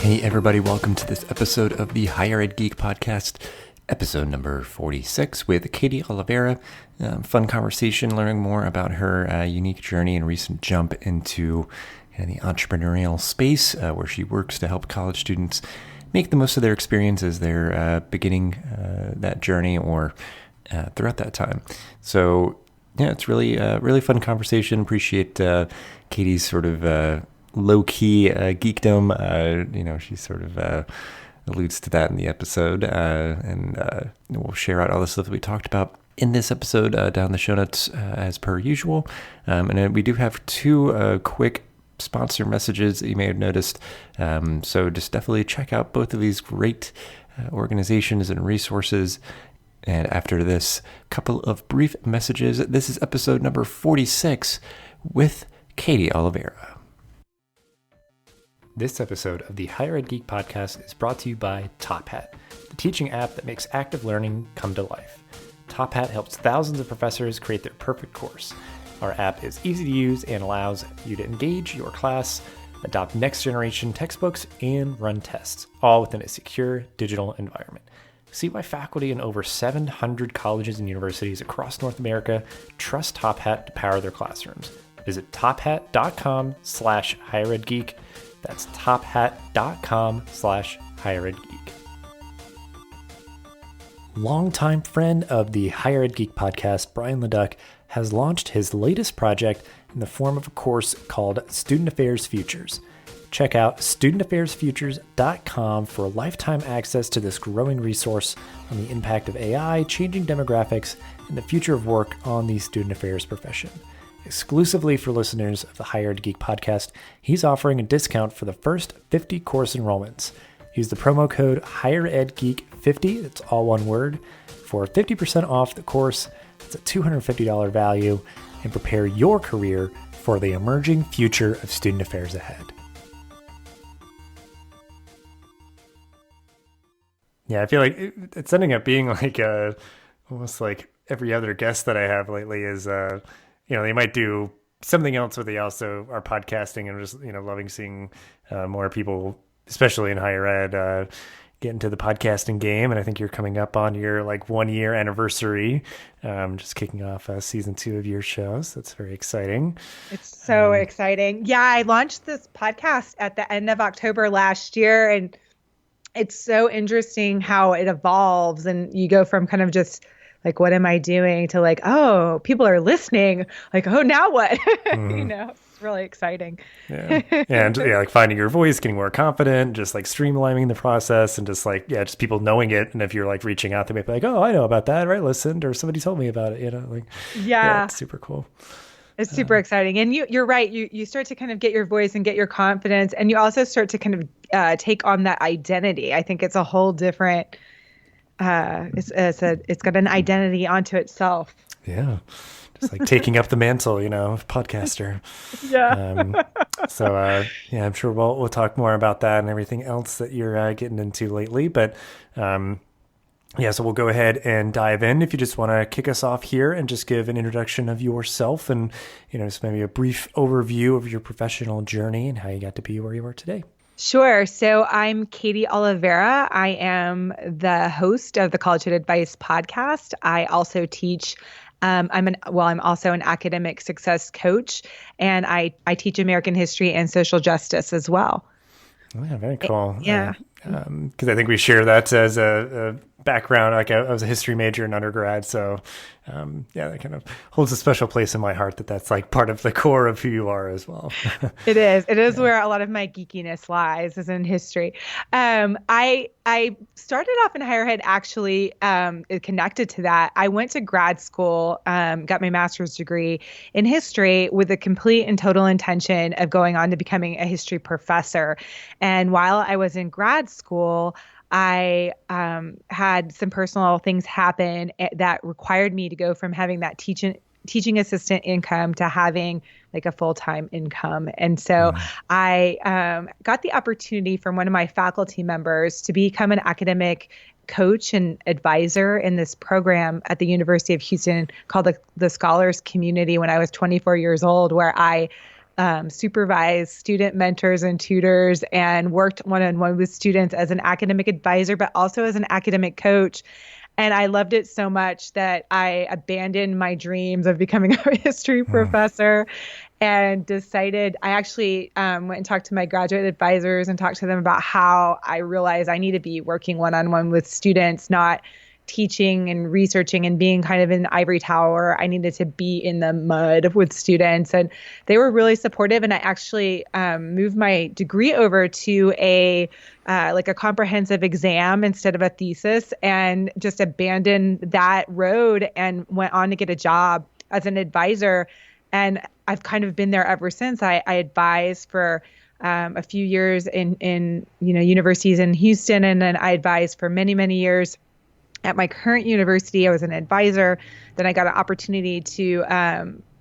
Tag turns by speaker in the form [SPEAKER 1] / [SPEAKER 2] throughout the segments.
[SPEAKER 1] Hey everybody, welcome to this episode of the Higher Ed Geek Podcast, episode number 46 with Katy Oliveria. Fun conversation, learning more about her unique journey and recent jump into the entrepreneurial space where she works to help college students make the most of their experience as they're beginning that journey or throughout that time. So yeah, it's really fun conversation. Appreciate Katy's sort of low-key geekdom. She sort of alludes to that in the episode, and we'll share out all the stuff that we talked about in this episode down in the show notes as per usual. And then we do have two quick sponsor messages that you may have noticed. So just definitely check out both of these great organizations and resources. And after this couple of brief messages, this is episode number 46 with Katy Oliveria. This episode of the Higher Ed Geek Podcast is brought to you by Top Hat, the teaching app that makes active learning come to life. Top Hat helps thousands of professors create their perfect course. Our app is easy to use and allows you to engage your class, adopt next-generation textbooks, and run tests, all within a secure digital environment. See why faculty in over 700 colleges and universities across North America trust Top Hat to power their classrooms. Visit tophat.com/higheredgeek. That's tophat.com/higheredgeek. Longtime friend of the Higher Ed Geek Podcast, Brian Leduc, has launched his latest project in the form of a course called Student Affairs Futures. Check out studentaffairsfutures.com for lifetime access to this growing resource on the impact of AI, changing demographics, and the future of work on the student affairs profession. Exclusively for listeners of the Higher Ed Geek Podcast, he's offering a discount for the first 50 course enrollments. Use the promo code HigherEdGeek50, that's all one word, for 50% off the course. It's a $250 value, and prepare your career for the emerging future of student affairs ahead. Yeah, I feel like it's ending up being like almost like every other guest that I have lately is they might do something else, but they also are podcasting, and just, loving seeing more people, especially in higher ed, get into the podcasting game. And I think you're coming up on your 1 year anniversary, just kicking off season 2 of your shows. That's very exciting.
[SPEAKER 2] It's so exciting. Yeah, I launched this podcast at the end of October last year, and it's so interesting how it evolves, and you go from kind of just what am I doing to oh, people are listening. Oh, now what? It's really exciting.
[SPEAKER 1] Yeah. And finding your voice, getting more confident, just streamlining the process, and just just people knowing it. And if you're reaching out, they may be oh, I know about that, right? Listened, or somebody told me about it,
[SPEAKER 2] Yeah,
[SPEAKER 1] it's super cool.
[SPEAKER 2] It's super exciting. And you're right. You start to kind of get your voice and get your confidence, and you also start to kind of take on that identity. I think it's a whole different, it's got an identity onto itself.
[SPEAKER 1] Yeah. Just taking up the mantle, podcaster.
[SPEAKER 2] Yeah.
[SPEAKER 1] I'm sure we'll talk more about that and everything else that you're getting into lately. But, so we'll go ahead and dive in. If you just want to kick us off here and just give an introduction of yourself and, just maybe a brief overview of your professional journey and how you got to be where you are today.
[SPEAKER 2] Sure. So I'm Katy Oliveria. I am the host of the Collegehood Advice podcast. I also teach. I'm also an academic success coach, and I teach American history and social justice as well.
[SPEAKER 1] Oh, yeah, very cool.
[SPEAKER 2] Yeah.
[SPEAKER 1] Because I think we share that as a background. I was a history major in undergrad, so that kind of holds a special place in my heart. That's part of the core of who you are as well.
[SPEAKER 2] It is where a lot of my geekiness lies, is in history. I started off in higher ed, actually, connected to that. I went to grad school, got my master's degree in history with the complete and total intention of going on to becoming a history professor. And while I was in grad school, I had some personal things happen that required me to go from having that teaching assistant income to having a full-time income. And so I got the opportunity from one of my faculty members to become an academic coach and advisor in this program at the University of Houston called the Scholars Community when I was 24 years old, where I supervised student mentors and tutors and worked one-on-one with students as an academic advisor, but also as an academic coach. And I loved it so much that I abandoned my dreams of becoming a history professor and decided I actually went and talked to my graduate advisors and talked to them about how I realized I need to be working one-on-one with students, not teaching and researching and being kind of in the ivory tower. I needed to be in the mud with students, and they were really supportive. And I actually moved my degree over to a comprehensive exam instead of a thesis, and just abandoned that road and went on to get a job as an advisor. And I've kind of been there ever since. I advised for a few years in universities in Houston, and then I advised for many, many years at my current university. I was an advisor. Then I got an opportunity to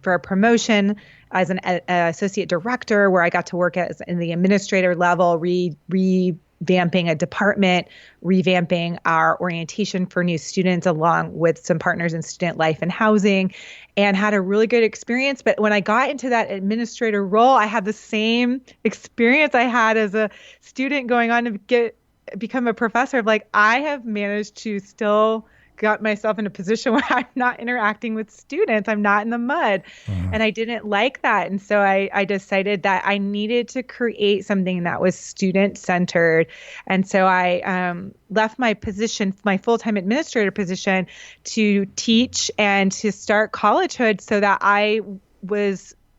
[SPEAKER 2] for a promotion as an associate director, where I got to work in the administrator level, revamping a department, revamping our orientation for new students, along with some partners in student life and housing, and had a really good experience. But when I got into that administrator role, I had the same experience I had as a student going on to become a professor. Of like, I have managed to still got myself in a position where I'm not interacting with students. I'm not in the mud. And I didn't like that. And so I decided that I needed to create something that was student centered. And so I left my position, my full-time administrator position, to teach and to start Collegehood, so that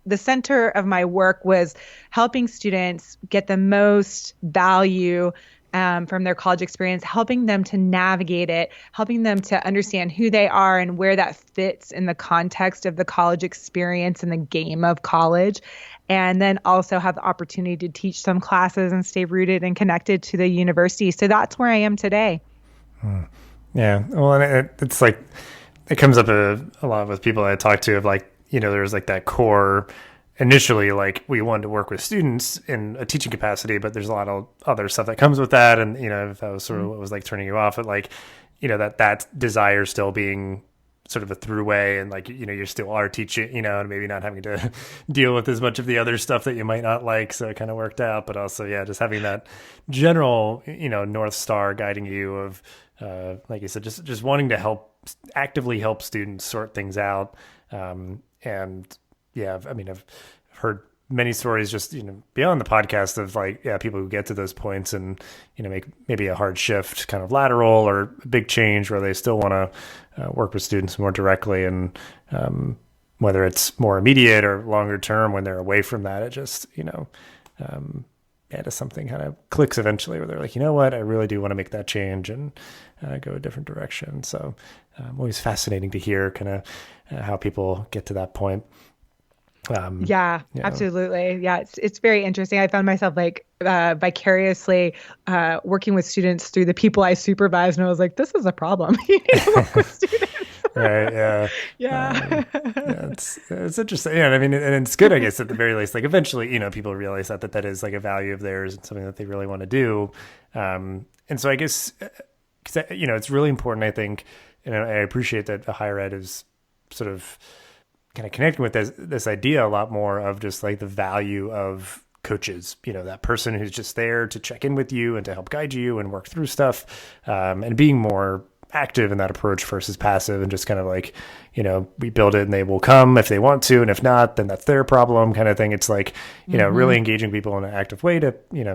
[SPEAKER 2] the center of my work was helping students get the most value from their college experience, helping them to navigate it, helping them to understand who they are and where that fits in the context of the college experience and the game of college. And then also have the opportunity to teach some classes and stay rooted and connected to the university. So that's where I am today.
[SPEAKER 3] Yeah. Well, and it's like, it comes up a lot with people I talk to, of like, there's like that core. Initially, like, we wanted to work with students in a teaching capacity, but there's a lot of other stuff that comes with that. And, if that was sort of what was like turning you off, at like, that desire still being sort of a throughway, and like, you still are teaching, and maybe not having to deal with as much of the other stuff that you might not like. So it kind of worked out. But also, yeah, just having that general, North Star guiding you of, like you said, just wanting to actively help students sort things out. And yeah, I've heard many stories just, beyond the podcast of like, yeah, people who get to those points and, make maybe a hard shift, kind of lateral or a big change, where they still want to work with students more directly. And whether it's more immediate or longer term, when they're away from that, it just, just something kind of clicks eventually, where they're like, you know what, I really do want to make that change and go a different direction. So always fascinating to hear kind of how people get to that point.
[SPEAKER 2] Absolutely. Yeah. It's very interesting. I found myself like vicariously working with students through the people I supervise. And I was like, this is a problem. You need to work with students.
[SPEAKER 3] Right. Yeah.
[SPEAKER 2] Yeah.
[SPEAKER 3] It's interesting. Yeah. And it's good, I guess, at the very least, like eventually, people realize that is like a value of theirs and something that they really want to do. And so I guess, cause it's really important, I think, and I appreciate that higher ed is sort of kind of connecting with this idea a lot more of just like the value of coaches, that person who's just there to check in with you and to help guide you and work through stuff, and being more active in that approach versus passive, and just kind of like, we build it and they will come if they want to, and if not, then that's their problem kind of thing. It's like, really engaging people in an active way to,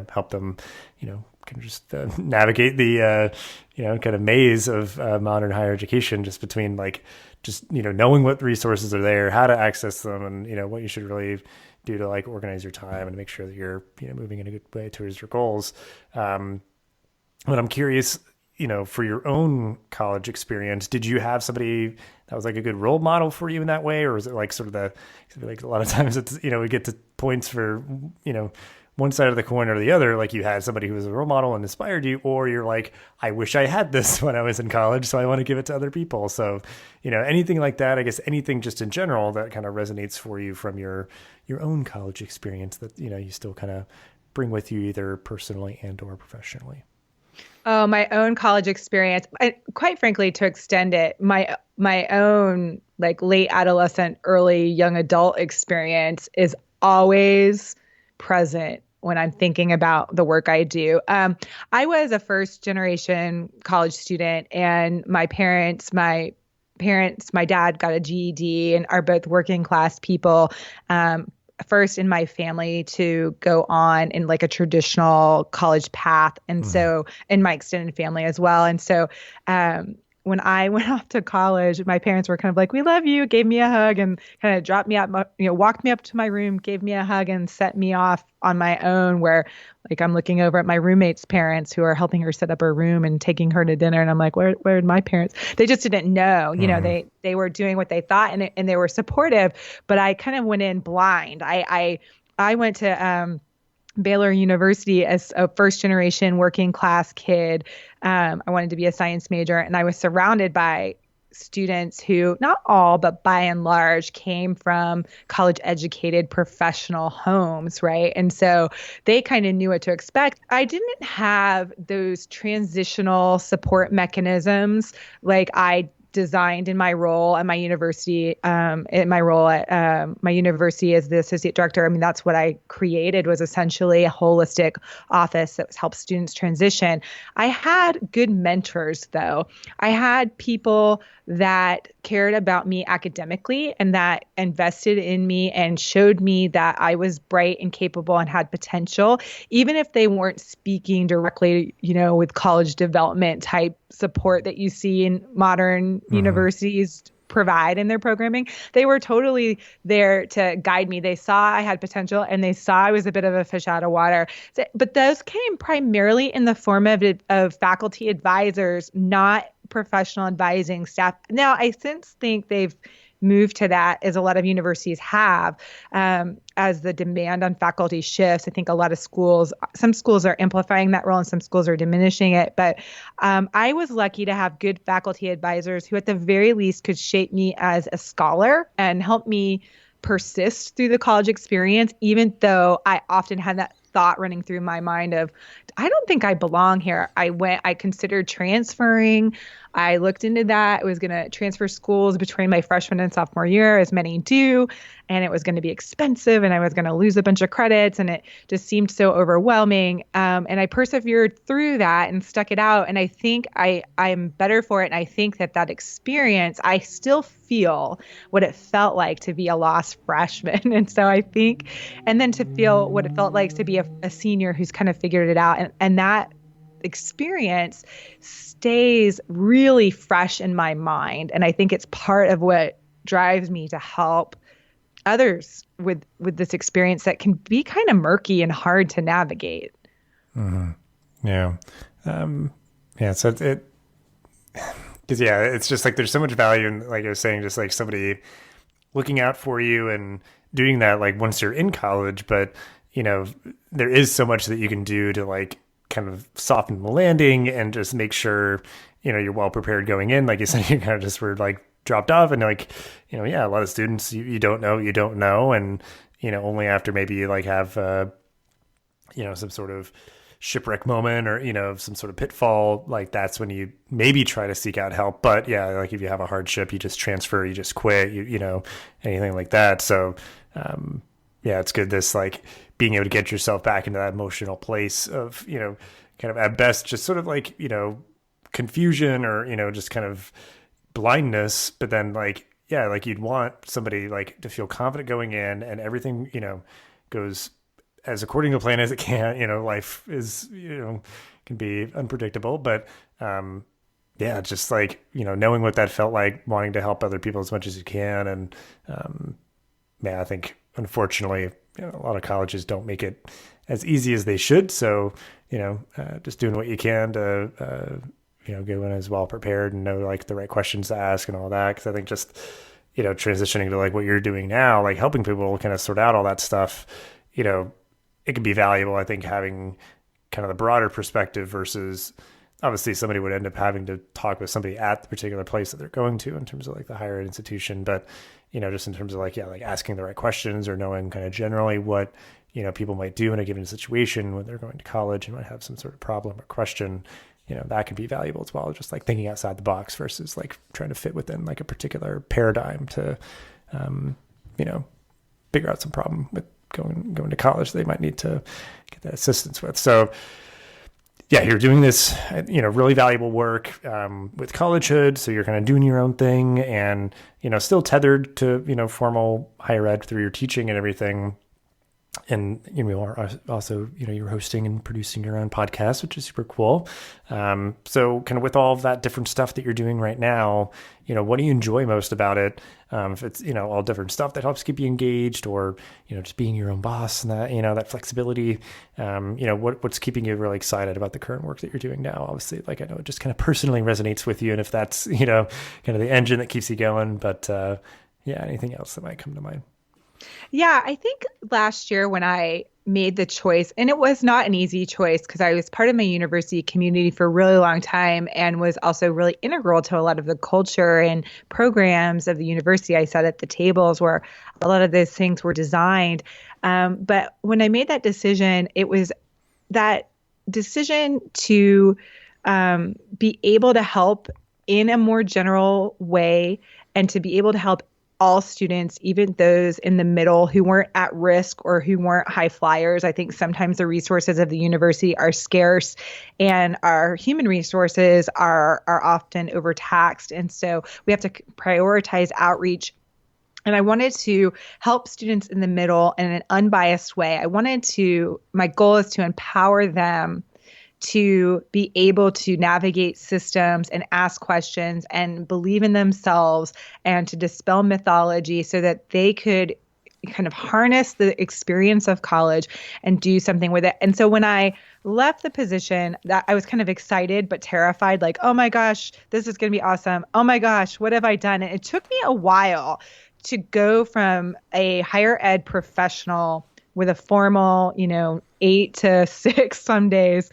[SPEAKER 3] help them, can just navigate the, kind of maze of modern higher education, just between like, just, knowing what resources are there, how to access them, and, what you should really do to like organize your time and make sure that you're, moving in a good way towards your goals. But I'm curious, for your own college experience, did you have somebody that was like a good role model for you in that way? Or is it like sort of like a lot of times it's, we get to points for, one side of the coin or the other, like you had somebody who was a role model and inspired you, or you're like, I wish I had this when I was in college, so I want to give it to other people. So, anything like that, I guess anything just in general that kind of resonates for you from your own college experience that, you still kind of bring with you either personally and or professionally.
[SPEAKER 2] Oh, my own college experience. Quite frankly, to extend it, my own like late adolescent, early young adult experience is always present when I'm thinking about the work I do. I was a first generation college student, and my dad got a GED and are both working class people. First in my family to go on in like a traditional college path. And so in my extended family as well. And so, when I went off to college, my parents were kind of like, "We love you," gave me a hug and kind of dropped me out, walked me up to my room, gave me a hug and sent me off on my own, where like I'm looking over at my roommate's parents who are helping her set up her room and taking her to dinner. And I'm like, where are my parents? They just didn't know, they were doing what they thought, and they were supportive, but I kind of went in blind. I went to, Baylor University as a first generation working class kid. I wanted to be a science major, and I was surrounded by students who, not all, but by and large, came from college educated professional homes, right? And so they kind of knew what to expect. I didn't have those transitional support mechanisms like I designed in my role at my university, in my role at my university as the associate director. I mean, that's what I created, was essentially a holistic office that helps students transition. I had good mentors, though. I had people that cared about me academically and that invested in me and showed me that I was bright and capable and had potential, even if they weren't speaking directly, with college development type support that you see in modern universities provide in their programming. They were totally there to guide me. They saw I had potential, and they saw I was a bit of a fish out of water. But those came primarily in the form of faculty advisors, not professional advising staff. Now, I since think they've moved to that, as a lot of universities have, as the demand on faculty shifts. I think a lot of some schools are amplifying that role and some schools are diminishing it. But I was lucky to have good faculty advisors who at the very least could shape me as a scholar and help me persist through the college experience, even though I often had that thought running through my mind of, I don't think I belong here. I considered transferring. I looked into that. I was going to transfer schools between my freshman and sophomore year, as many do, and it was going to be expensive, and I was going to lose a bunch of credits, and it just seemed so overwhelming. And I persevered through that and stuck it out, and I think I'm better for it, and I think that experience, I still feel what it felt like to be a lost freshman. And so I think, and then to feel what it felt like to be a senior who's kind of figured it out. And that experience stays really fresh in my mind. And I think it's part of what drives me to help others with this experience that can be kind of murky and hard to navigate.
[SPEAKER 3] Mm-hmm. Yeah. So because it's just like there's so much value in, like I was saying, just like somebody looking out for you and doing that like once you're in college. But there is so much that you can do to like kind of soften the landing and just make sure you're well prepared going in. Like you said, you kind of just were like dropped off, and like a lot of students you don't know, and only after maybe you like have some sort of shipwreck moment or some sort of pitfall, like that's when you maybe try to seek out help. But yeah, like if you have a hardship, you just transfer, you just quit, anything like that. So it's good, this like being able to get yourself back into that emotional place of kind of at best just sort of like confusion or just kind of blindness, but then like you'd want somebody like to feel confident going in, and everything goes as according to plan as it can. Life is, can be unpredictable, but just like, knowing what that felt like, wanting to help other people as much as you can. And I think unfortunately, a lot of colleges don't make it as easy as they should. So, just doing what you can to, go in as well prepared and know like the right questions to ask and all that. Cause I think just, transitioning to like what you're doing now, like helping people kind of sort out all that stuff, it can be valuable. I think having kind of the broader perspective versus obviously somebody would end up having to talk with somebody at the particular place that they're going to in terms of like the higher ed institution. But, just in terms of like asking the right questions or knowing kind of generally what, people might do in a given situation when they're going to college and might have some sort of problem or question, that can be valuable as well. Just like thinking outside the box versus like trying to fit within like a particular paradigm to, figure out some problem going to college, they might need to get that assistance with. So yeah, you're doing this, really valuable work with Collegehood. So you're kind of doing your own thing and, still tethered to, formal higher ed through your teaching and everything. And you are also, you're hosting and producing your own podcast, which is super cool. So kind of with all of that different stuff that you're doing right now, what do you enjoy most about it? If it's, all different stuff that helps keep you engaged, or, just being your own boss and that, that flexibility, what's keeping you really excited about the current work that you're doing now? Obviously, like I know it just kind of personally resonates with you, and if that's, kind of the engine that keeps you going, but anything else that might come to mind?
[SPEAKER 2] Yeah, I think last year when I made the choice, and it was not an easy choice because I was part of my university community for a really long time and was also really integral to a lot of the culture and programs of the university. I sat at the tables where a lot of those things were designed. But when I made that decision, it was that decision to be able to help in a more general way and to be able to help all students, even those in the middle who weren't at risk or who weren't high flyers. I think sometimes the resources of the university are scarce and our human resources are often overtaxed. And so we have to prioritize outreach. And I wanted to help students in the middle in an unbiased way. My goal is to empower them to be able to navigate systems and ask questions and believe in themselves and to dispel mythology so that they could kind of harness the experience of college and do something with it. And so when I left the position, that I was kind of excited but terrified, like, oh my gosh, this is going to be awesome. Oh my gosh, what have I done? And it took me a while to go from a higher ed professional with a formal, 8 to 6 some days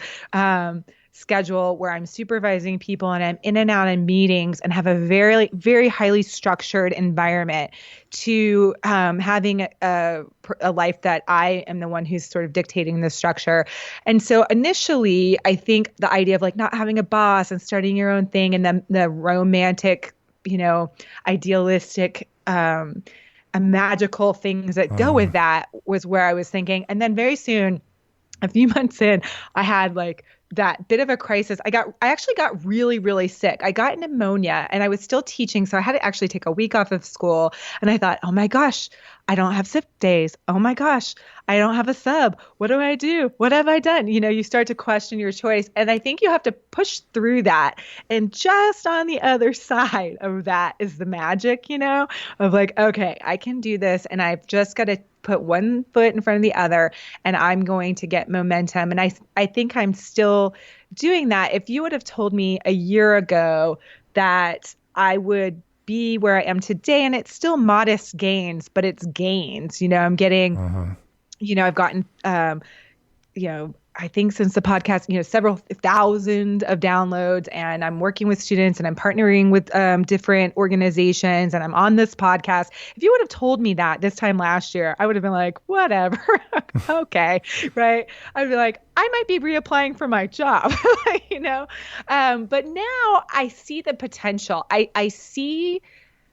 [SPEAKER 2] schedule where I'm supervising people and I'm in and out of meetings and have a very, very highly structured environment to having a life that I am the one who's sort of dictating the structure. And so initially, I think the idea of like not having a boss and starting your own thing and the romantic, idealistic magical things that go with that was where I was thinking. And then very soon, a few months in, I had like that bit of a crisis. I actually got really, really sick. I got pneumonia and I was still teaching. So I had to actually take a week off of school. And I thought, oh my gosh, I don't have sick days. Oh my gosh, I don't have a sub. What do I do? What have I done? You start to question your choice. And I think you have to push through that. And just on the other side of that is the magic, of like, okay, I can do this. And I've just got to put one foot in front of the other and I'm going to get momentum. And I think I'm still doing that. If you would have told me a year ago that I would be where I am today, and it's still modest gains, but it's gains, I'm getting, I've gotten, I think since the podcast, several thousand of downloads, and I'm working with students and I'm partnering with different organizations and I'm on this podcast. If you would have told me that this time last year, I would have been like, whatever. Okay. Right. I'd be like, I might be reapplying for my job, but now I see the potential. I see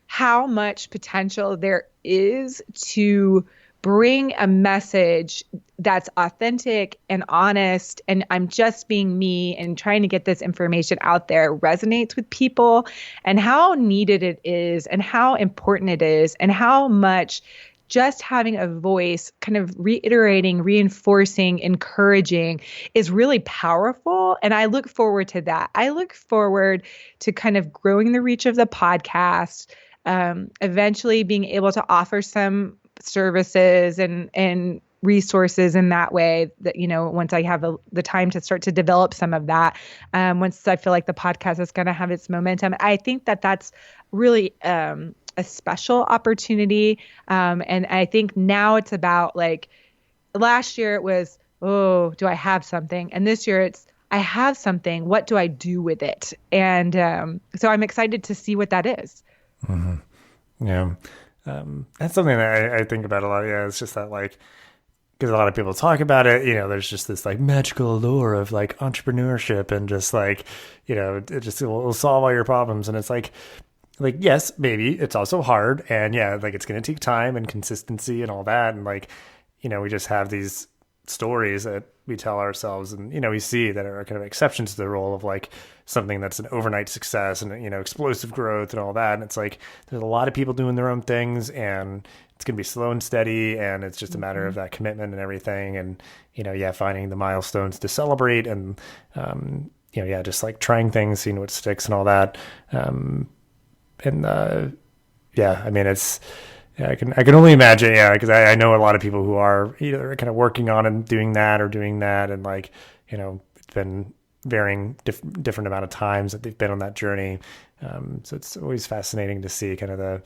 [SPEAKER 2] how much potential there is to bring a message that's authentic and honest, and I'm just being me and trying to get this information out there resonates with people, and how needed it is and how important it is and how much just having a voice, kind of reiterating, reinforcing, encouraging is really powerful. And I look forward to that. I look forward to kind of growing the reach of the podcast, eventually being able to offer some services and resources in that way that, once I have the time to start to develop some of that, once I feel like the podcast is going to have its momentum, I think that that's really a special opportunity. And I think now it's about like last year it was, oh, do I have something? And this year it's, I have something. What do I do with it? And so I'm excited to see what that is.
[SPEAKER 3] Mm-hmm. Yeah. That's something that I think about a lot. Yeah, it's just that like, because a lot of people talk about it, there's just this like magical allure of like entrepreneurship and just like, it just will solve all your problems. And it's like, yes, maybe it's also hard. And yeah, like it's going to take time and consistency and all that. And like, we just have these stories that we tell ourselves, and we see that are kind of exceptions to the rule of like something that's an overnight success and explosive growth and all that. And it's like there's a lot of people doing their own things, and it's going to be slow and steady, and it's just a matter of that commitment and everything, and finding the milestones to celebrate, and just like trying things, seeing what sticks and all that. I can only imagine, because I know a lot of people who are either kind of working on and doing that, and like, it's been varying different amount of times that they've been on that journey. So it's always fascinating to see kind of the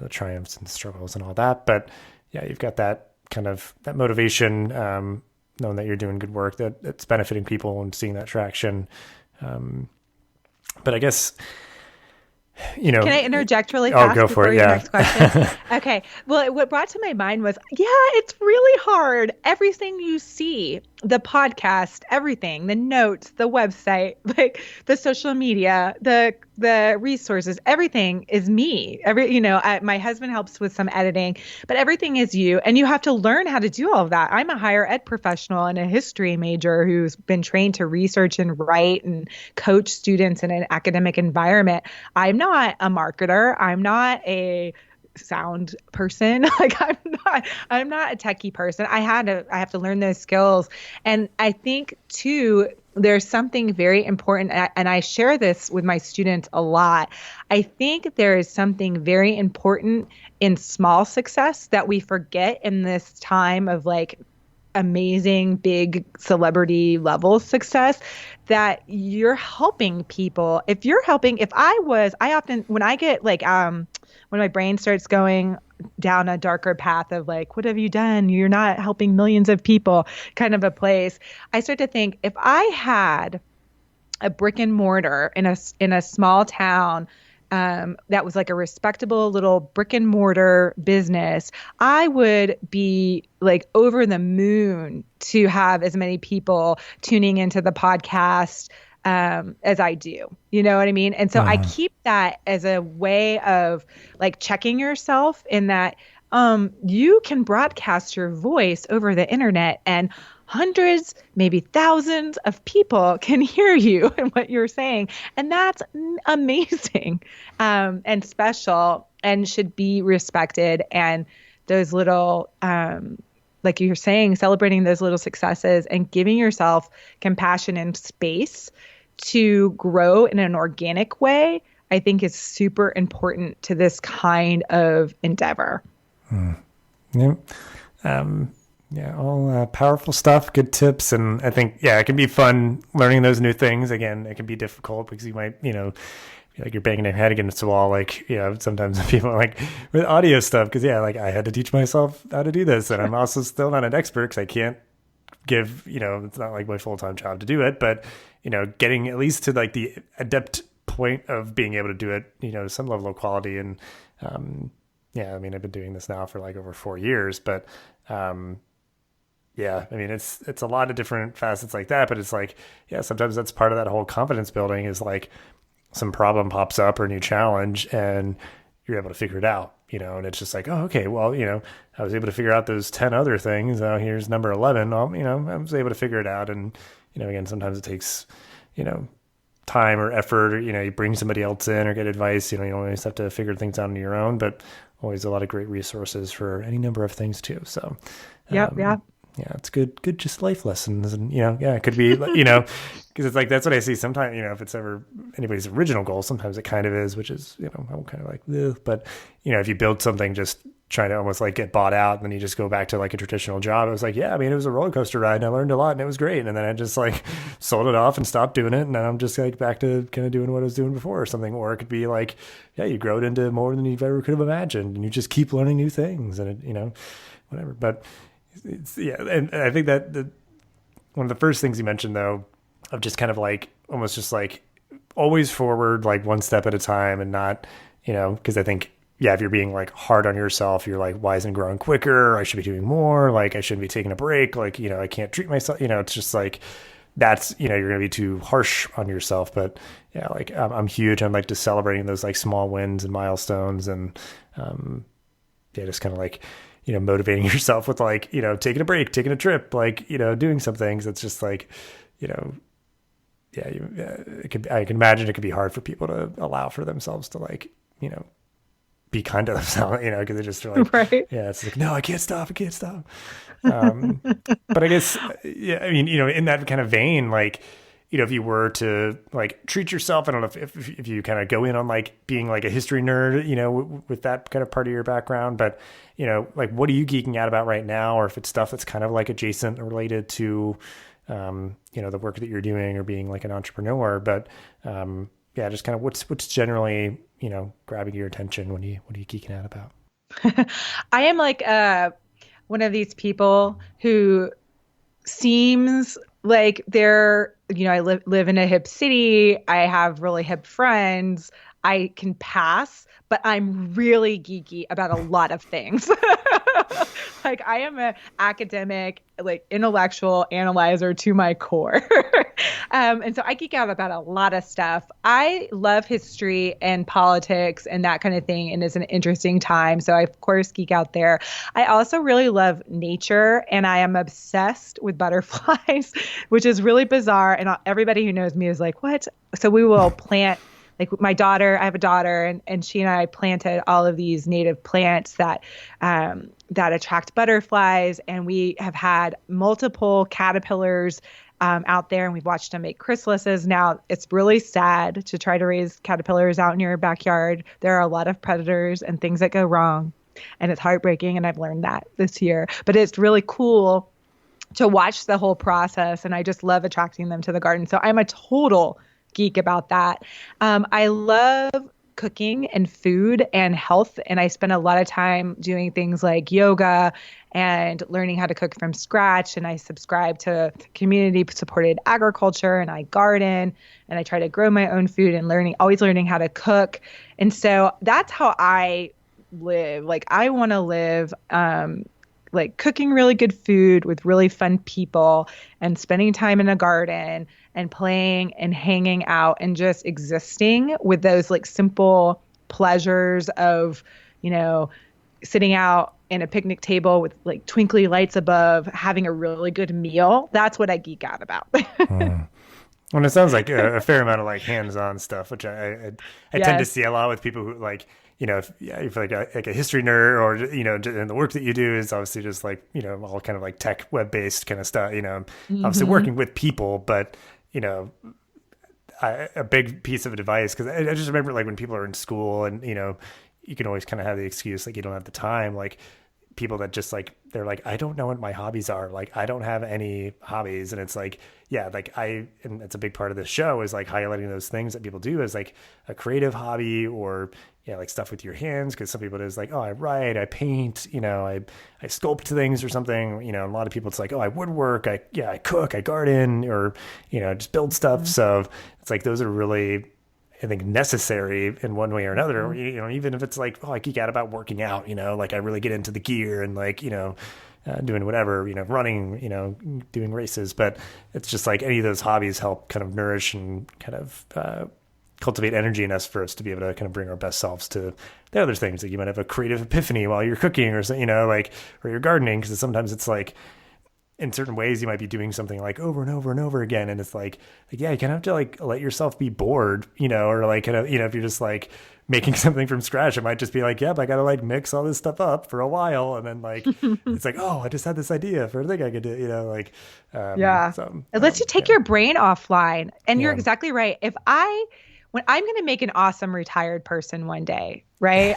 [SPEAKER 3] triumphs and struggles and all that. But yeah, you've got that kind of that motivation, knowing that you're doing good work, that it's benefiting people and seeing that traction. But I guess,
[SPEAKER 2] Can I interject really fast
[SPEAKER 3] go
[SPEAKER 2] before
[SPEAKER 3] for it,
[SPEAKER 2] your
[SPEAKER 3] yeah.
[SPEAKER 2] next question? Okay. Well, what brought to my mind was, it's really hard. Everything you see, the podcast, everything, the notes, the website, like the social media, the resources, everything is me. My husband helps with some editing, but everything is you. And you have to learn how to do all of that. I'm a higher ed professional and a history major who's been trained to research and write and coach students in an academic environment. I'm not a marketer. I'm not a sound person. Like I'm not a techie person. I have to learn those skills. And I think too, there's something very important, and I share this with my students a lot. I think there is something very important in small success that we forget in this time of like amazing big celebrity level success, that you're helping people. I often, when I get like, when my brain starts going down a darker path of like, what have you done? You're not helping millions of people kind of a place. I start to think, if I had a brick and mortar in a small town, that was like a respectable little brick and mortar business, I would be like over the moon to have as many people tuning into the podcast as I do. You know what I mean? And so I keep that as a way of like checking yourself in that you can broadcast your voice over the internet, and hundreds, maybe thousands of people can hear you and what you're saying. And that's amazing and special and should be respected. And those little, like you're saying, celebrating those little successes and giving yourself compassion and space to grow in an organic way, I think is super important to this kind of endeavor.
[SPEAKER 3] Yeah. All powerful stuff, good tips. And I think, it can be fun learning those new things. Again, it can be difficult because you might, feel like you're banging your head against the wall. Like, sometimes people are like with audio stuff, because like I had to teach myself how to do this. And I'm also still not an expert because I can't give, it's not like my full-time job to do it, but, getting at least to like the adept point of being able to do it, some level of quality. And, I've been doing this now for like over 4 years, but, it's a lot of different facets like that, but it's like, sometimes that's part of that whole confidence building is like some problem pops up or a new challenge and you're able to figure it out, and it's just like, oh, okay, well, I was able to figure out those 10 other things. Now here's number 11. Well, I was able to figure it out. And, again, sometimes it takes, time or effort, or, you bring somebody else in or get advice, you don't always have to figure things out on your own, but always a lot of great resources for any number of things too. So, it's good, just life lessons. And, it could be, because it's like, that's what I see sometimes, if it's ever anybody's original goal, sometimes it kind of is, which is, I'm kind of like, ugh. But, if you build something just trying to almost like get bought out and then you just go back to like a traditional job, it was like, it was a roller coaster ride and I learned a lot and it was great. And then I just like sold it off and stopped doing it. And then I'm just like back to kind of doing what I was doing before or something. Or it could be like, you grow it into more than you ever could have imagined and you just keep learning new things and it, whatever. But and I think that one of the first things you mentioned though, of just kind of like, almost just like always forward, like one step at a time and not, because I think, if you're being like hard on yourself, you're like, why isn't it growing quicker? I should be doing more. Like I shouldn't be taking a break. Like, I can't treat myself, it's just like, that's, you're going to be too harsh on yourself. But like I'm huge on like just celebrating those like small wins and milestones and, just kind of like, motivating yourself with like, taking a break, taking a trip, like, doing some things. It's just like, I can imagine it could be hard for people to allow for themselves to like, be kind to themselves, because they just are like,
[SPEAKER 2] right.
[SPEAKER 3] Yeah, it's like, no, I can't stop. But I guess, I mean, in that kind of vein, like, if you were to like treat yourself, I don't know if you kind of go in on like being like a history nerd, with that kind of part of your background, but, like what are you geeking out about right now? Or if it's stuff that's kind of like adjacent or related to, the work that you're doing or being like an entrepreneur, but, just kind of what's generally, grabbing your attention what are you geeking out about?
[SPEAKER 2] I am like, one of these people who seems like they're, I live in a hip city. I have really hip friends. I can pass, but I'm really geeky about a lot of things. Like I am an academic, like intellectual analyzer to my core. And so I geek out about a lot of stuff. I love history and politics and that kind of thing. And it's an interesting time. So I, of course, geek out there. I also really love nature and I am obsessed with butterflies, which is really bizarre. And everybody who knows me is like, what? So we will plant. Like I have a daughter and she and I planted all of these native plants that attract butterflies. And we have had multiple caterpillars out there and we've watched them make chrysalises. Now it's really sad to try to raise caterpillars out in your backyard. There are a lot of predators and things that go wrong and it's heartbreaking. And I've learned that this year, but it's really cool to watch the whole process. And I just love attracting them to the garden. So I'm a total geek about that. I love cooking and food and health. And I spend a lot of time doing things like yoga and learning how to cook from scratch. And I subscribe to community supported agriculture and I garden and I try to grow my own food and always learning how to cook. And so that's how I live. Like I want to live, like cooking really good food with really fun people and spending time in a garden and playing and hanging out and just existing with those like simple pleasures of, sitting out in a picnic table with like twinkly lights above, having a really good meal. That's what I geek out about.
[SPEAKER 3] Well, it sounds like a fair amount of like hands-on stuff, which I
[SPEAKER 2] Yes.
[SPEAKER 3] tend to see a lot with people who like, if like a history nerd or, and the work that you do is obviously just like, all kind of like tech web-based kind of stuff, obviously working with people, but, a big piece of advice, because I just remember like when people are in school and, you can always kind of have the excuse, like you don't have the time, like people that just like, they're like, I don't know what my hobbies are. Like, I don't have any hobbies. And it's like, yeah, like and it's a big part of this show is like highlighting those things that people do as like a creative hobby or, like stuff with your hands. Cause some people it is like, oh, I write, I paint, I sculpt things or something, a lot of people it's like, oh, I woodwork, I cook, I garden or, just build stuff. Mm-hmm. So it's like, those are really, I think necessary in one way or another, mm-hmm. Even if it's like, oh, I geek out about working out, like I really get into the gear and like, doing whatever, running, doing races, but it's just like any of those hobbies help kind of nourish and kind of, cultivate energy in us for us to be able to kind of bring our best selves to the other things. Like you might have a creative epiphany while you're cooking or something, or you're gardening. Cause sometimes it's like in certain ways you might be doing something like over and over and over again. And it's like, yeah, you kind of have to like let yourself be bored, or like kind of, if you're just like making something from scratch, it might just be like, yep, I got to like mix all this stuff up for a while. And then like, it's like, oh, I just had this idea for a thing I could do,
[SPEAKER 2] it lets you take your brain offline. And you're exactly right. When I'm going to make an awesome retired person one day, right?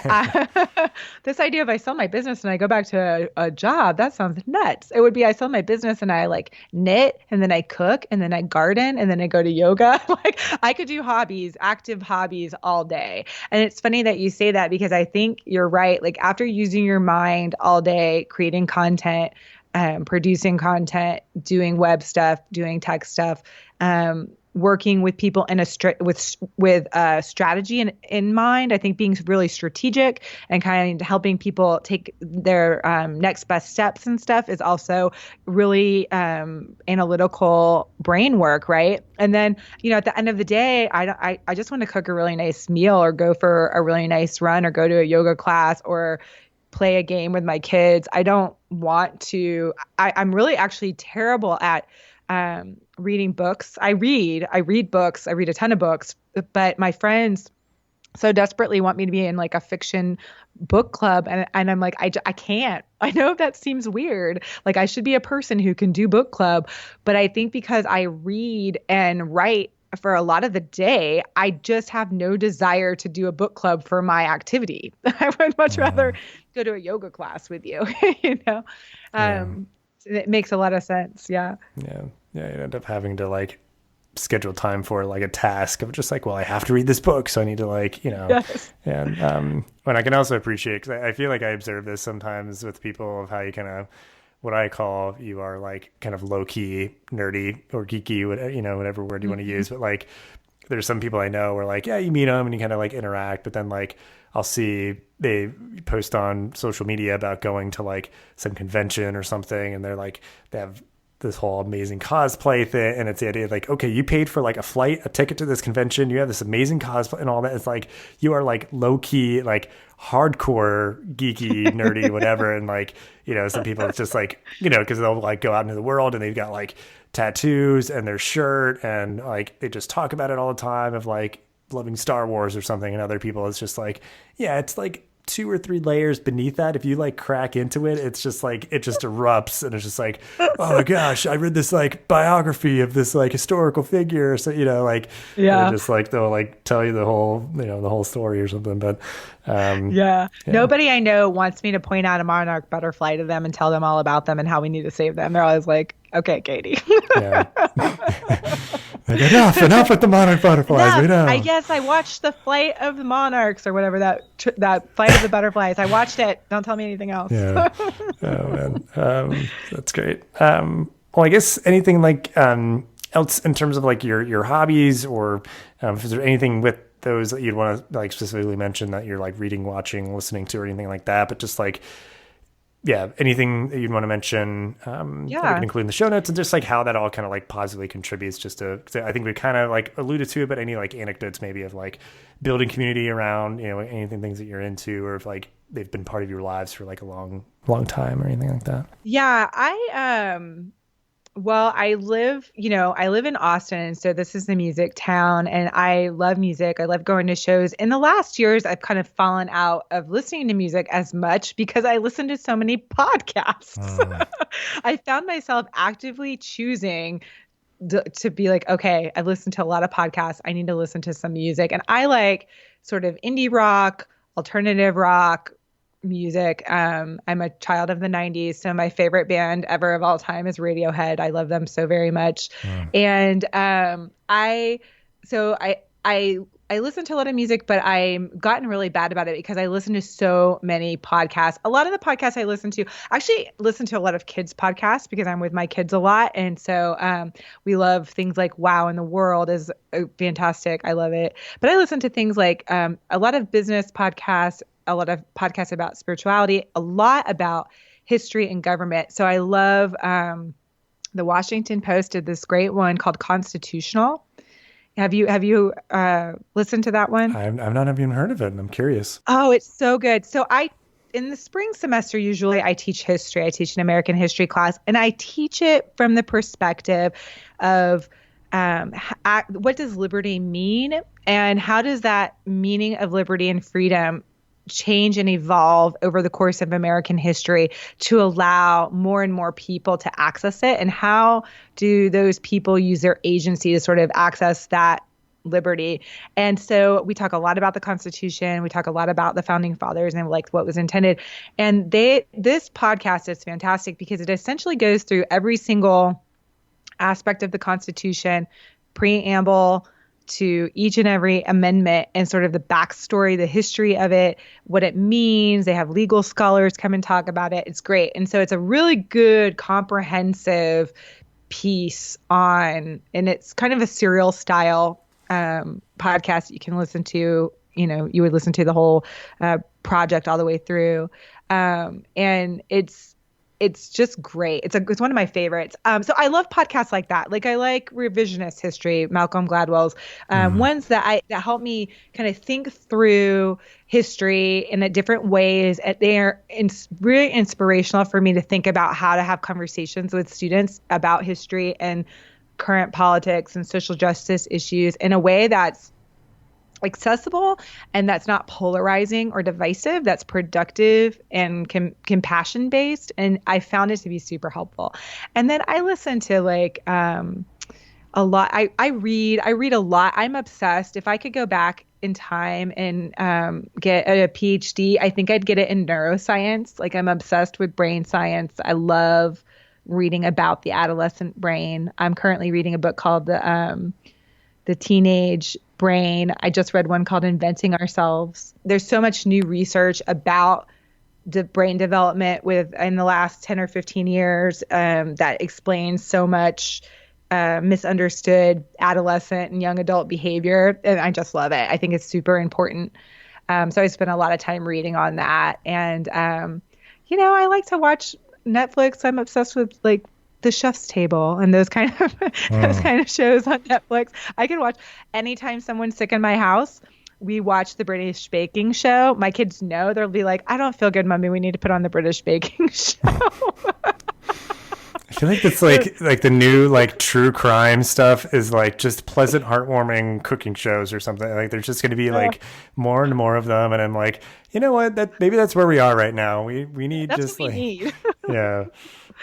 [SPEAKER 2] This idea of I sell my business and I go back to a job, that sounds nuts. It would be I sell my business and I like knit and then I cook and then I garden and then I go to yoga. Like I could do active hobbies all day. And it's funny that you say that because I think you're right. Like after using your mind all day, creating content, producing content, doing web stuff, doing tech stuff, working with people in with strategy in mind. I think being really strategic and kind of helping people take their next best steps and stuff is also really analytical brain work, right? And then, at the end of the day, I just want to cook a really nice meal or go for a really nice run or go to a yoga class or play a game with my kids. I don't want to. I'm really actually terrible at reading books. I read books. I read a ton of books, but my friends so desperately want me to be in like a fiction book club. And I'm like, I can't. I know that seems weird. Like I should be a person who can do book club. But I think because I read and write for a lot of the day, I just have no desire to do a book club for my activity. I would much rather go to a yoga class with you, you know? It makes a lot of sense. Yeah.
[SPEAKER 3] Yeah. Yeah. You end up having to like schedule time for like a task of just like, well, I have to read this book. So I need to like, you know,
[SPEAKER 2] Yes.
[SPEAKER 3] and when I can also appreciate, cause I feel like I observe this sometimes with people of how you kind of, what I call, you are like kind of low key, nerdy or geeky, you know, whatever word you want to use. But like, there's some people I know where like, yeah, you meet them and you kind of like interact, but then like, I'll see they post on social media about going to like some convention or something. And they're like, they have this whole amazing cosplay thing. And it's the idea of like, okay, you paid for like a flight, a ticket to this convention. You have this amazing cosplay and all that. It's like, you are like low key, like hardcore, geeky, nerdy, whatever. And like, you know, some people it's just like, you know, cause they'll like go out into the world and they've got like tattoos and their shirt and like, they just talk about it all the time of like loving Star Wars or something. And other people, it's just like, yeah, it's like 2 or 3 layers beneath that. If you like crack into it, it's just like, it just erupts and it's just like, oh my gosh, I read this like biography of this like historical figure. So, you know, like,
[SPEAKER 2] Yeah.
[SPEAKER 3] just like, they'll like tell you the whole, you know, the whole story or something. But,
[SPEAKER 2] yeah. Nobody I know wants me to point out a monarch butterfly to them and tell them all about them and how we need to save them. They're always like, okay, Katy.
[SPEAKER 3] yeah. Like, enough with the monarch butterflies. We know.
[SPEAKER 2] I guess I watched the Flight of the Monarchs or whatever that Flight of the Butterflies. I watched it. Don't tell me anything else.
[SPEAKER 3] Yeah. Oh man, that's great. Well, I guess anything like else in terms of like your hobbies, or is there anything with those that you'd want to like specifically mention that you're like reading, watching, listening to, or anything like that? But just like, yeah, anything that you'd want to mention that we can include in the show notes, and just like how that all kind of like positively contributes just to, cause I think we kind of like alluded to it, but any like anecdotes maybe of like building community around, you know, anything, things that you're into, or if like they've been part of your lives for like a long time or anything like that.
[SPEAKER 2] Yeah, well, I live in Austin, and so this is the music town, and I love music. I love going to shows. In the last years, I've kind of fallen out of listening to music as much because I listen to so many podcasts. I found myself actively choosing to be like, okay, I've listened to a lot of podcasts. I need to listen to some music. And I like sort of indie rock, alternative rock, music. I'm a child of the 90s, so my favorite band ever of all time is Radiohead. I love them so very much. And I listen to a lot of music, but I've gotten really bad about it because I listen to so many podcasts. A lot of the podcasts I listen to, actually listen to a lot of kids podcasts because I'm with my kids a lot. And so we love things like Wow in the World is fantastic. I love it. But I listen to things like a lot of business podcasts, a lot of podcasts about spirituality, a lot about history and government. So I love the Washington Post did this great one called Constitutional. Have you listened to that one?
[SPEAKER 3] I've not even heard of it, and I'm curious.
[SPEAKER 2] Oh, it's so good. So in the spring semester, usually I teach history. I teach an American history class, and I teach it from the perspective of what does liberty mean, and how does that meaning of liberty and freedom change and evolve over the course of American history to allow more and more people to access it, and how do those people use their agency to sort of access that liberty. And so we talk a lot about the Constitution, we talk a lot about the founding fathers and like what was intended. And this podcast is fantastic because it essentially goes through every single aspect of the Constitution, preamble to each and every amendment, and sort of the backstory, the history of it, what it means. They have legal scholars come and talk about it. It's great. And so it's a really good, comprehensive piece and it's kind of a serial style podcast you can listen to. You know, you would listen to the whole project all the way through. And it's it's just great. It's one of my favorites. So I love podcasts like that. Like I like revisionist history, Malcolm Gladwell's, ones that help me kind of think through history in a different ways. They're really inspirational for me to think about how to have conversations with students about history and current politics and social justice issues in a way that's accessible and that's not polarizing or divisive, that's productive and compassion based. And I found it to be super helpful. And then I listen to like a lot. I read a lot. I'm obsessed. If I could go back in time and get a PhD, I think I'd get it in neuroscience. Like I'm obsessed with brain science. I love reading about the adolescent brain. I'm currently reading a book called the Teenage Brain. I just read one called Inventing Ourselves. There's so much new research about the brain development in the last 10 or 15 years that explains so much misunderstood adolescent and young adult behavior. And I just love it. I think it's super important. So I spent a lot of time reading on that. And, I like to watch Netflix. I'm obsessed with like The Chef's Table and those kind of shows on Netflix. I can watch anytime someone's sick in my house. We watch the British Baking Show. My kids know. They'll be like, "I don't feel good, Mommy. We need to put on the British Baking Show."
[SPEAKER 3] I feel like it's like the new like true crime stuff is like just pleasant, heartwarming cooking shows or something. Like there's just going to be like more and more of them, and I'm like, you know what? Maybe that's where we are right now. We need
[SPEAKER 2] That's
[SPEAKER 3] just
[SPEAKER 2] what we need.
[SPEAKER 3] yeah.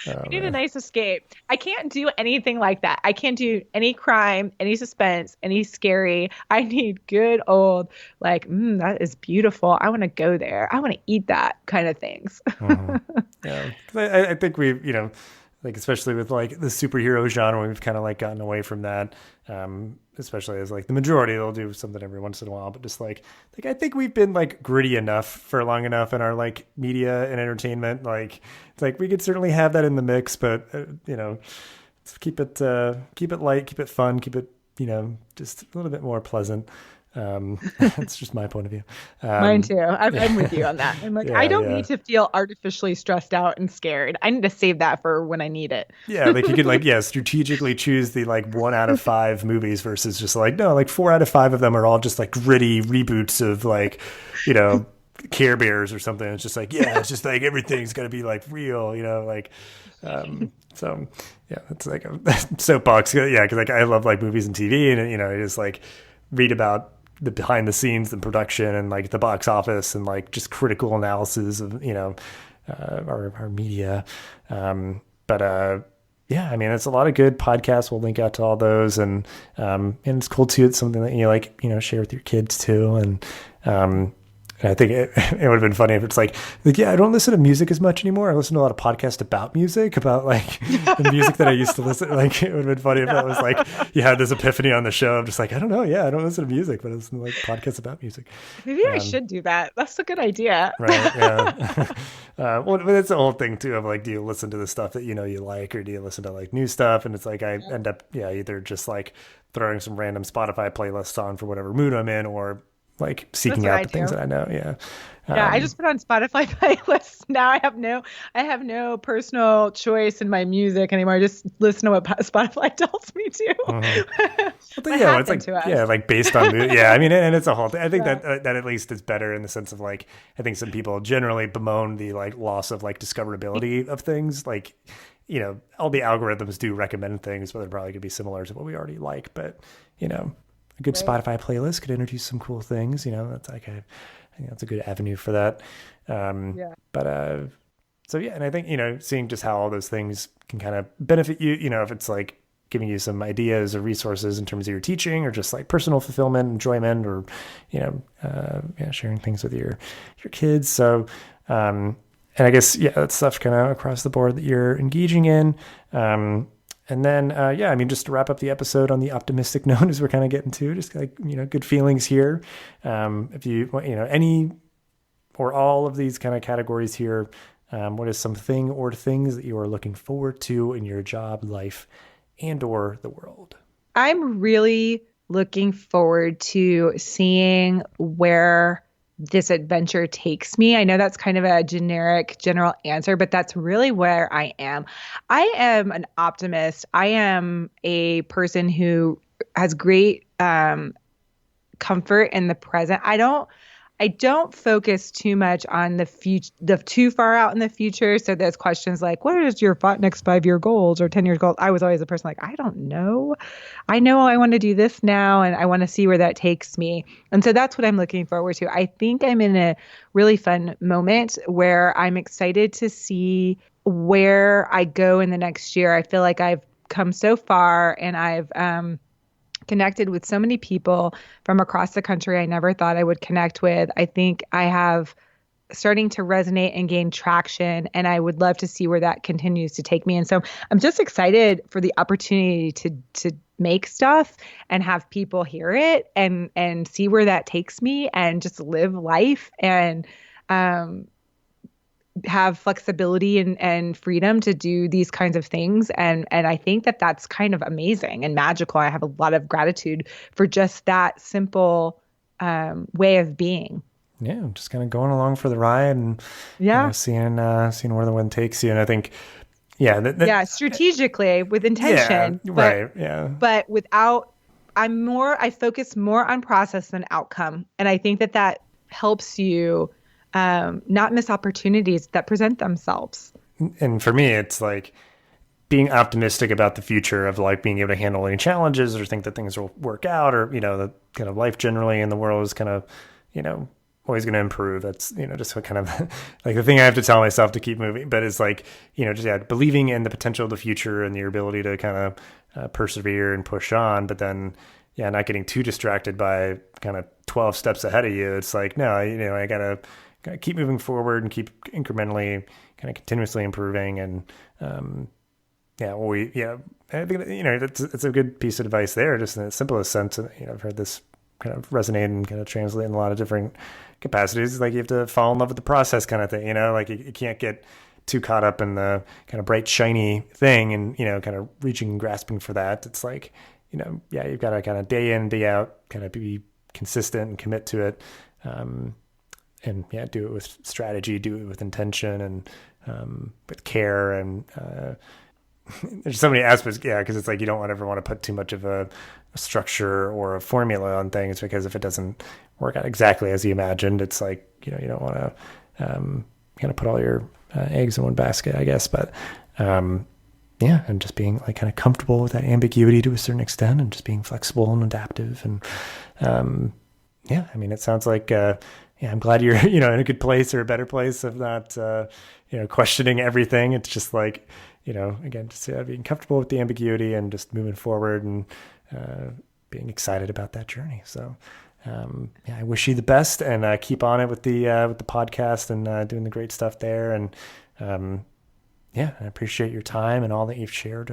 [SPEAKER 2] We need a nice escape. I can't do anything like that. I can't do any crime, any suspense, any scary. I need good old, like, that is beautiful. I want to go there. I want to eat that kind of things.
[SPEAKER 3] Yeah. I think we've, like, especially with like the superhero genre, we've kind of like gotten away from that. Especially as like the majority, they'll do something every once in a while, but just like I think we've been like gritty enough for long enough in our like media and entertainment. Like it's like we could certainly have that in the mix, but let's keep it light, keep it fun, keep it just a little bit more pleasant. That's just my point of view.
[SPEAKER 2] Mine too. I'm with you on that. I'm like, I don't need to feel artificially stressed out and scared. I need to save that for when I need it.
[SPEAKER 3] Yeah, like you could like strategically choose the like 1 out of 5 movies versus just like no, like 4 out of 5 of them are all just like gritty reboots of like Care Bears or something. It's just like it's just like everything's gonna be like real, like. So yeah, it's like a soapbox. Yeah, because like I love like movies and TV, and I just like read about the behind the scenes and production and like the box office and like just critical analysis of our media. Yeah, I mean, it's a lot of good podcasts. We'll link out to all those, and it's cool too. It's something that you share with your kids too, and I think it would have been funny if it's like, I don't listen to music as much anymore. I listen to a lot of podcasts about music, about like the music that I used to listen. Like it would have been funny if that was like, you had this epiphany on the show. I'm just like, I don't know. Yeah, I don't listen to music, but I listen to like podcasts about music.
[SPEAKER 2] Maybe I should do that. That's a good idea.
[SPEAKER 3] Right. Yeah. Well, but it's the whole thing too of like, do you listen to the stuff that you like, or do you listen to like new stuff? And it's like, I end up, either just like throwing some random Spotify playlists on for whatever mood I'm in, or like seeking out the things that I know. Yeah.
[SPEAKER 2] I just put on Spotify playlists. Now I have no personal choice in my music anymore. I just listen to what Spotify tells me to.
[SPEAKER 3] It's like, like based on mood. Yeah. I mean, and it's a whole thing. I think that at least is better in the sense of like, I think some people generally bemoan the like loss of like discoverability of things. Like, all the algorithms do recommend things, but they're probably gonna be similar to what we already like. But, a good Spotify playlist could introduce some cool things. That's like I think that's a good avenue for that. But so yeah, and I think seeing just how all those things can kind of benefit you. If it's like giving you some ideas or resources in terms of your teaching, or just like personal fulfillment, enjoyment, or sharing things with your kids. So and I guess that's stuff kind of across the board that you're engaging in. And then, just to wrap up the episode on the optimistic note, as we're kind of getting to, just like, good feelings here. If you want, any or all of these kind of categories here, what is something or things that you are looking forward to in your job, life, and or the world? I'm
[SPEAKER 2] really looking forward to seeing where this adventure takes me. I know that's kind of a generic, general answer, but that's really where I am. I am an optimist. I am a person who has great comfort in the present. I don't focus too much on the future, too far out in the future. So there's questions like, what is your next 5-year goals or 10 years goals? I was always a person like, I don't know. I know I want to do this now and I want to see where that takes me. And so that's what I'm looking forward to. I think I'm in a really fun moment where I'm excited to see where I go in the next year. I feel like I've come so far and I've, connected with so many people from across the country I never thought I would connect with. I think I have starting to resonate and gain traction, and I would love to see where that continues to take me. And so I'm just excited for the opportunity to make stuff and have people hear it and see where that takes me and just live life and have flexibility and freedom to do these kinds of things. And I think that that's kind of amazing and magical. I have a lot of gratitude for just that simple way of being.
[SPEAKER 3] Yeah, just kind of going along for the ride and seeing where the wind takes you. And I think, strategically with intention, but without, I focus more on process than outcome. And I think that helps you not miss opportunities that present themselves. And for me, it's like being optimistic about the future of like being able to handle any challenges or think that things will work out, or, the kind of life generally in the world is kind of, always going to improve. That's, just what kind of like the thing I have to tell myself to keep moving. But it's like, believing in the potential of the future and your ability to kind of persevere and push on. But then, not getting too distracted by kind of 12 steps ahead of you. It's like, no, I gotta keep moving forward and keep incrementally kind of continuously improving. And, I think, it's a good piece of advice there, just in the simplest sense. I've heard this kind of resonate and kind of translate in a lot of different capacities. Like you have to fall in love with the process kind of thing, like you can't get too caught up in the kind of bright, shiny thing and, kind of reaching and grasping for that. It's like, you've got to kind of day in, day out, kind of be consistent and commit to it. And do it with strategy, do it with intention and with care. And there's so many aspects, because it's like you don't ever want to put too much of a structure or a formula on things, because if it doesn't work out exactly as you imagined, it's like, you don't want to kind of put all your eggs in one basket, I guess. But and just being like kind of comfortable with that ambiguity to a certain extent and just being flexible and adaptive. And it sounds like I'm glad you're, in a good place or a better place of not, questioning everything. It's just like, again, just being comfortable with the ambiguity and just moving forward and being excited about that journey. So, I wish you the best and keep on it with the podcast and doing the great stuff there. And I appreciate your time and all that you've shared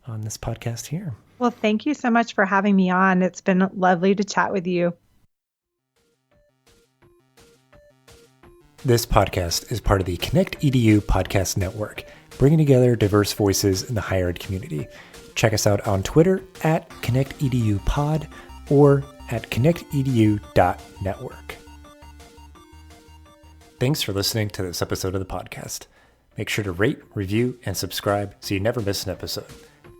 [SPEAKER 3] on this podcast here.
[SPEAKER 2] Well, thank you so much for having me on. It's been lovely to chat with you.
[SPEAKER 1] This podcast is part of the ConnectEDU Podcast Network, bringing together diverse voices in the higher ed community. Check us out on Twitter at ConnectEDUPod or at connectedu.network. Thanks for listening to this episode of the podcast. Make sure to rate, review, and subscribe so you never miss an episode.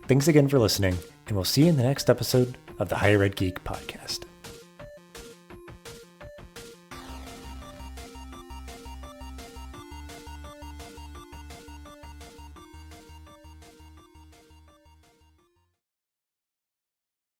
[SPEAKER 1] Thanks again for listening, and we'll see you in the next episode of the Higher Ed Geek Podcast.